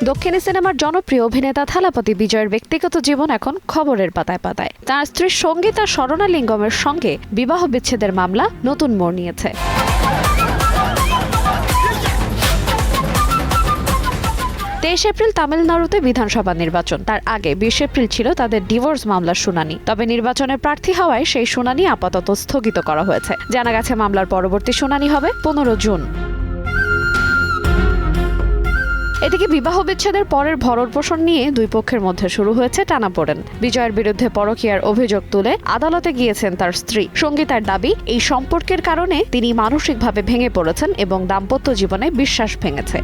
দক্ষিণী সিনেমার জনপ্রিয় অভিনেতা থালাপতি বিজয়ের ব্যক্তিগত জীবন এখন খবরের পাতায় পাতায়। তার স্ত্রী সঙ্গীতা শরণালিঙ্গমের সঙ্গে বিবাহ বিচ্ছেদের মামলা নতুন মোড় নিয়েছে। 23 এপ্রিল তামিলনাড়ুতে বিধানসভা নির্বাচন। তার আগে 20 এপ্রিল ছিল তাদের ডিভোর্স মামলার শুনানি। তবে নির্বাচনের প্রার্থী হওয়ায় সেই শুনানি আপাতত স্থগিত করা হয়েছে। জানা গেছে মামলার পরবর্তী শুনানি হবে 15 জুন। এদিকে বিবাহ বিচ্ছেদের পরের ভরণপোষণ নিয়ে দুই পক্ষের মধ্যে শুরু হয়েছে টানাপোড়েন। বিজয়ের বিরুদ্ধে পরকীয়ার অভিযোগ তুলে আদালতে গিয়েছেন তার স্ত্রী। সঙ্গীতার দাবি, এই সম্পর্কের কারণে তিনি মানসিকভাবে ভেঙে পড়েছেন এবং দাম্পত্য জীবনে বিশ্বাস ভেঙেছে।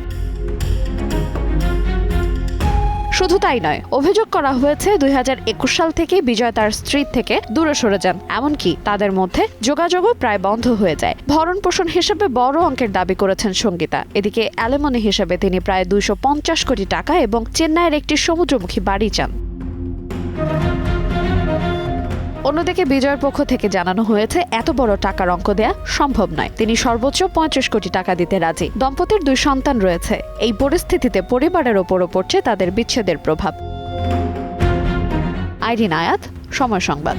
শুধু তাই নয়, অভিযোগ করা হয়েছে 2021 সাল থেকে বিজয় তার স্ত্রী থেকে দূরে সরে যান। এমনকি তাদের মধ্যে যোগাযোগও প্রায় বন্ধ হয়ে যায়। ভরণপোষণ হিসেবে বড় অঙ্কের দাবি করেছেন সঙ্গীতা। এদিকে অ্যালিমনি হিসেবে তিনি প্রায় 250 কোটি টাকা এবং চেন্নাইয়ের একটি সমুদ্রমুখী বাড়ি চান। অন্যদিকে বিজয়ের পক্ষ থেকে জানানো হয়েছে এত বড় টাকার অঙ্ক দেয়া সম্ভব নয়। তিনি সর্বোচ্চ 35 কোটি টাকা দিতে রাজি। দম্পতির 2 সন্তান রয়েছে। এই পরিস্থিতিতে পরিবারের ওপরও পড়ছে তাদের বিচ্ছেদের প্রভাব। আইরিন আয়াত, সময় সংবাদ।